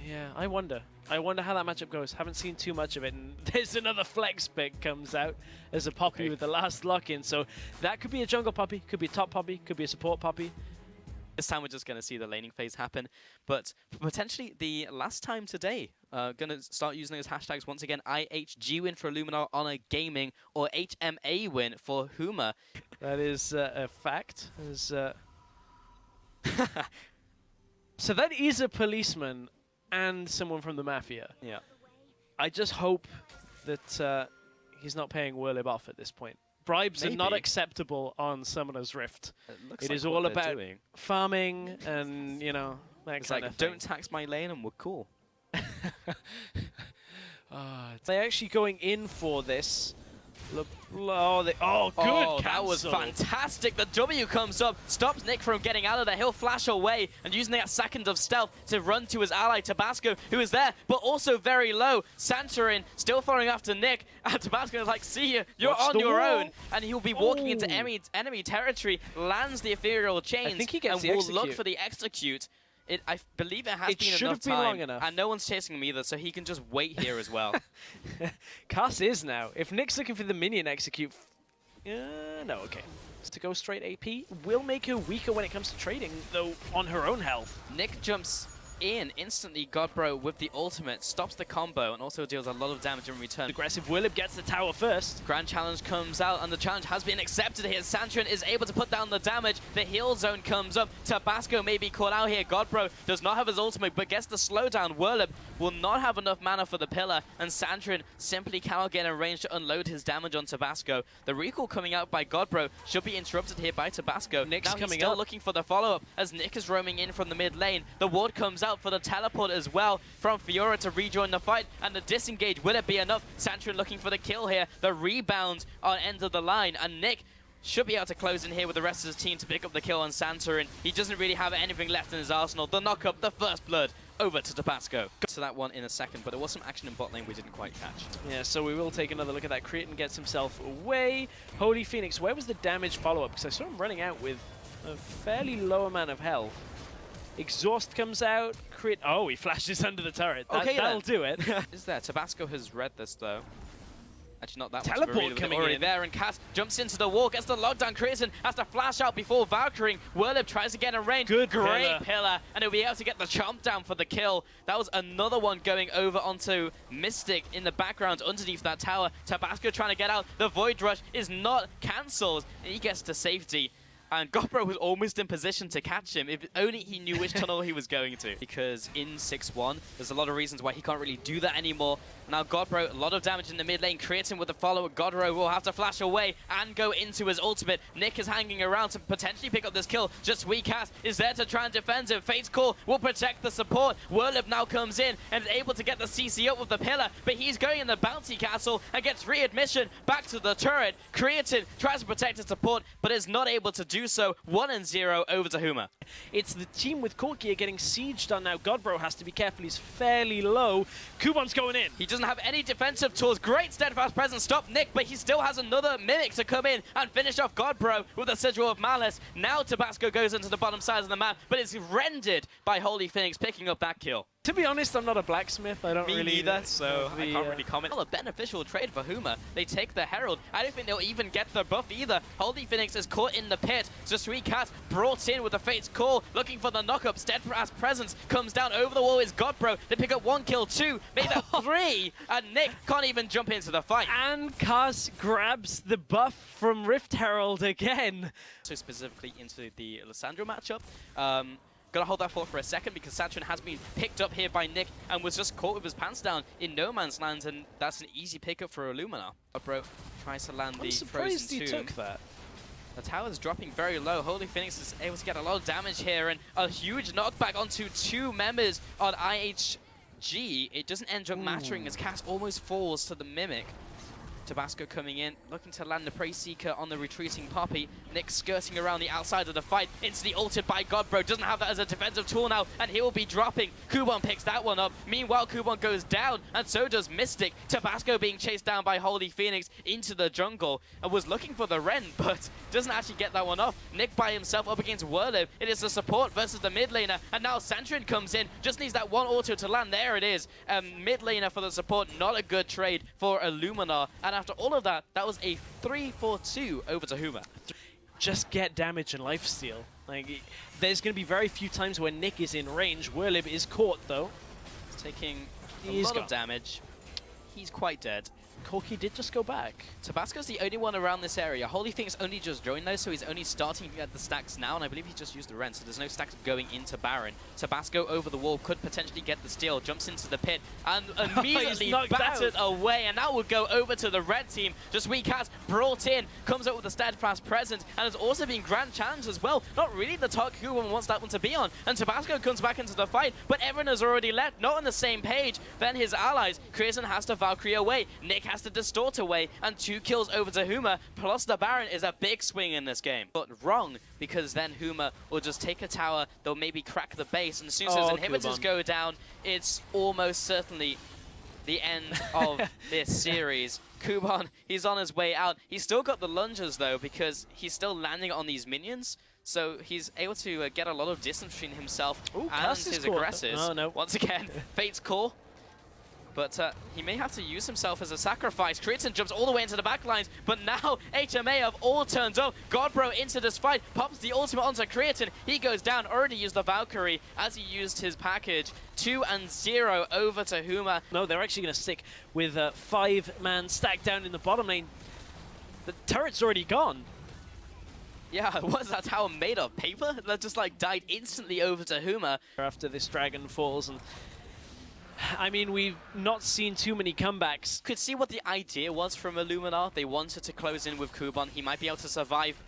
Yeah, I wonder. I wonder how that matchup goes. Haven't seen too much of it. And there's another flex pick comes out as a Poppy with the last lock-in. So that could be a jungle Poppy, could be a top Poppy, could be a support Poppy. This time we're just going to see the laning phase happen. But potentially the last time today, going to start using those hashtags once again. IHG win for Illuminair on a gaming, or HMA win for Huma. That is a fact. So that is a policeman and someone from the Mafia. Yeah. I just hope that he's not paying Werlyb off at this point. Bribes are not acceptable on Summoner's Rift. It is all about farming and, you know, that kind of thing. Don't tax my lane and we're cool. They're actually going in for this. Look, good cancel. That was fantastic. The W comes up, stops Nick from getting out of there. He'll flash away and using that second of stealth to run to his ally Tabasko, who is there, but also very low. Santorin still following after Nick, and Tabasko is like, see you, you're on your own. And he'll be walking into enemy territory, lands the ethereal chains, I think he gets and will look for the execute. I believe it has been enough time, and no one's chasing him either, so he can just wait here as well. Kaas is now. If Nick's looking for the minion execute, no, okay. To go straight AP will make her weaker when it comes to trading, though on her own health. Nick jumps in instantly. Godbro with the ultimate stops the combo and also deals a lot of damage in return. Aggressive Werlyb gets the tower first. Grand challenge comes out and the challenge has been accepted here. Santorin is able to put down the damage. The heal zone comes up. Tabasko may be caught out here. Godbro does not have his ultimate but gets the slowdown. Werlyb will not have enough mana for the pillar and Santorin simply cannot get in range to unload his damage on Tabasko. The recall coming out by Godbro should be interrupted here by Tabasko. Nick's now he's still looking for the follow-up as Nick is roaming in from the mid lane. The ward comes out for the teleport as well from Fiora to rejoin the fight, and the disengage, will it be enough? Santorin looking for the kill here. The rebound on end of the line, and Nick should be able to close in here with the rest of his team to pick up the kill on Santorin. He doesn't really have anything left in his arsenal. The knock-up, the first blood, over to Tabasko. To that one in a second, but there was some action in bot lane we didn't quite catch. Yeah, so we will take another look at that. Creaton gets himself away. HolyPhoenix, where was the damage follow-up? Because I saw him running out with a fairly low amount of health. Exhaust comes out. Oh, he flashes under the turret. That'll do it. Is there? Tabasco has read this though. Actually, not that Teleport much. coming already in there, and Kaas jumps into the wall, gets the lockdown. Creaton has to flash out before Valkyrie. Werlyb tries to get in range. Great pillar, and he'll be able to get the chomp down for the kill. That was another one going over onto Mystiq in the background underneath that tower. Tabasko trying to get out. The Void Rush is not cancelled, and he gets to safety. And Godbro was almost in position to catch him if only he knew which tunnel he was going to. Because in 6-1, there's a lot of reasons why he can't really do that anymore. Now Godbro, a lot of damage in the mid lane. Creating with the follow. Godbro will have to flash away and go into his ultimate. Nick is hanging around to potentially pick up this kill. Just kaas is there to try and defend him. Fate's Call will protect the support. Werlyb now comes in and is able to get the CC up with the pillar. But he's going in the bouncy castle and gets readmission back to the turret. Creaton tries to protect his support but is not able to do so. 1-0 over to Huma. It's the team with Corki are getting sieged on now. Godbro has to be careful. He's fairly low. Kubon's going in. He doesn't have any defensive tools. Great steadfast presence. Stop Nick, but he still has another Mimic to come in and finish off Godbro with a Sigil of Malice. Now Tabasko goes into the bottom side of the map, but it's rendered by HolyPhoenix picking up that kill. To be honest, I'm not a blacksmith. I don't Me really neither, so I can't really comment. Well, a beneficial trade for Huma. They take the Herald. I don't think they'll even get the buff either. HolyPhoenix is caught in the pit. kaas brought in with the Fate's Call, looking for the knock-up. Steadfast presence comes down over the wall. Is Godbro. They pick up 1 kill, 2, maybe 3, and Nick can't even jump into the fight. And Kaas grabs the buff from Rift Herald again. So specifically into the Lissandra matchup. Gonna hold that thought for a second because Santorin has been picked up here by Nick and was just caught with his pants down in no man's land, and that's an easy pickup for Illuminair. Godbro tries to land the Frozen Tomb. I'm surprised he took that. The tower's dropping very low. HolyPhoenix is able to get a lot of damage here and a huge knockback onto 2 members on IHG. It doesn't end up mattering as kaas almost falls to the Mimic. Tabasko coming in, looking to land the Prey Seeker on the retreating Poppy. Nick skirting around the outside of the fight, instantly ulted by Godbro, doesn't have that as a defensive tool now, and he will be dropping. Kubon picks that one up. Meanwhile, Kubon goes down, and so does Mystiq. Tabasko being chased down by HolyPhoenix into the jungle, and was looking for the Ren, but doesn't actually get that one off. Nick by himself up against Werlyb. It is the support versus the mid laner, and now Santorin comes in, just needs that one auto to land. There it is. Mid laner for the support, not a good trade for Illuminair. And after all of that, that was a 3-4-2 over to Huma. Just get damage and lifesteal. Like, there's going to be very few times where Nick is in range. Werlyb is caught, though. Taking a lot of damage. He's quite dead. Corki did just go back. Tabasko's the only one around this area. HolyPhoenix only just joined though, so he's only starting at the stacks now, and I believe he just used the Ren, so there's no stacks going into Baron. Tabasko over the wall could potentially get the steal, jumps into the pit, and immediately battered away, and that would go over to the red team. Just kaas brought in, comes up with a steadfast presence, and has also been grand challenged as well. Not really the target who wants that one to be on, and Tabasko comes back into the fight, but everyone has already left, not on the same page than his allies. Creaton has to Valkyrie away, Nick has to distort away, and 2 kills over to Huma, plus the Baron is a big swing in this game. But wrong, because then Huma will just take a tower, they'll maybe crack the base, and as soon as those inhibitors go down, it's almost certainly the end of this series. Kubon, he's on his way out. He's still got the lunges though, because he's still landing on these minions. So he's able to get a lot of distance between himself and his aggressors. Oh, no. Once again, Fate's Call. But he may have to use himself as a sacrifice. Creaton jumps all the way into the back lines, but now HMA have all turned up. Godbro into this fight, pops the ultimate onto Creaton. He goes down, already used the Valkyrie as he used his package. 2-0 over to Huma. No, they're actually going to stick with a 5-man stack down in the bottom lane. The turret's already gone. Yeah, what is that tower made of? Paper? That just like died instantly over to Huma. After this dragon falls, and I mean, we've not seen too many comebacks. Could see what the idea was from Illuminair. They wanted to close in with Kubon. He might be able to survive,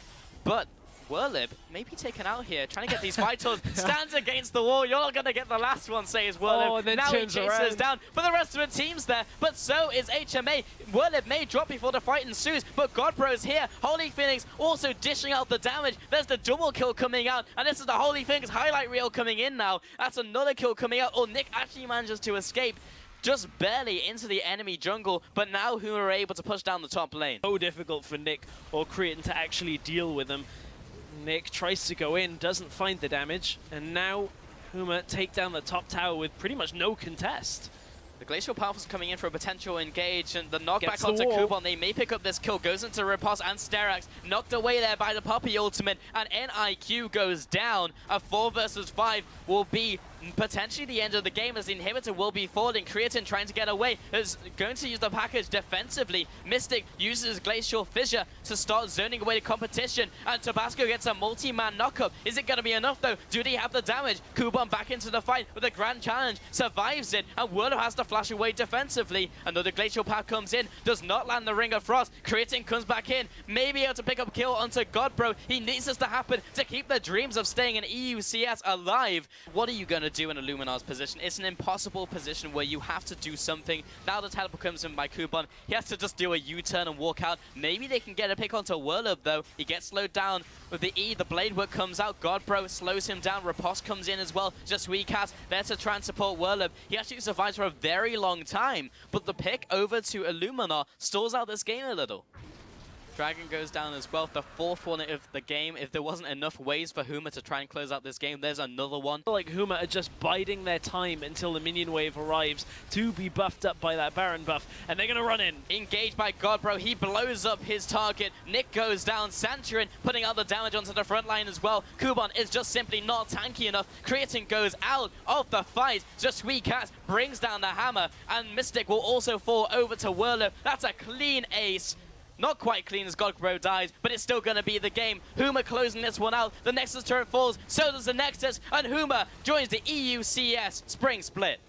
but Werlyb may be taken out here, trying to get these vitals. Stands against the wall. You're not going to get the last one, says Werlyb. Oh, then now he chases down, but the rest of the team's there. But so is HMA. Werlyb may drop before the fight ensues, but Godbro's here. HolyPhoenix also dishing out the damage. There's the double kill coming out, and this is the HolyPhoenix highlight reel coming in now. That's another kill coming out. Oh, Nick actually manages to escape. Just barely into the enemy jungle, but now Huma are able to push down the top lane. So difficult for Nick or Creaton to actually deal with them. Nick tries to go in, doesn't find the damage, and now Huma take down the top tower with pretty much no contest. The Glacial Path coming in for a potential engage, and the knockback onto Kubon. They may pick up this kill, goes into Riposte and Sterax, knocked away there by the Poppy ultimate, and NIQ goes down. A 4 versus 5 will be potentially the end of the game, as the inhibitor will be falling. Creaton trying to get away, is going to use the package defensively. Mystiq uses Glacial Fissure to start zoning away the competition, and Tabasko gets a multi-man knockup. Is it going to be enough though? Do they have the damage? Kubon back into the fight with a grand challenge, survives it, and Werlyb has to flash away defensively. Another Glacial Path comes in, does not land the Ring of Frost. Creaton comes back in, may be able to pick up kill onto Godbro. He needs this to happen to keep the dreams of staying in EUCS alive. What are you going to do in Illuminair's position? It's an impossible position where you have to do something. Now the teleport comes in by Kubon. He has to just do a U-turn and walk out. Maybe they can get a pick onto Werlyb though. He gets slowed down with the E. The blade work comes out. Godbro slows him down. Riposte comes in as well. Just kaas there to try and support Werlyb. He actually survives for a very long time, but the pick over to Illuminair stalls out this game a little. Dragon goes down as well, the 4th one of the game. If there wasn't enough ways for Huma to try and close out this game, there's another one. Like Huma are just biding their time until the minion wave arrives to be buffed up by that Baron buff, and they're going to run in. Engaged by Godbro, he blows up his target. Nick goes down, Santorin putting out the damage onto the front line as well. Kubon is just simply not tanky enough. Creaton goes out of the fight. Just kaas brings down the hammer, and Mystiq will also fall over to Werlyb. That's a clean ace. Not quite clean as Godbro dies, but it's still going to be the game. Huma closing this one out. The Nexus turret falls, so does the Nexus, and Huma joins the EUCS Spring Split.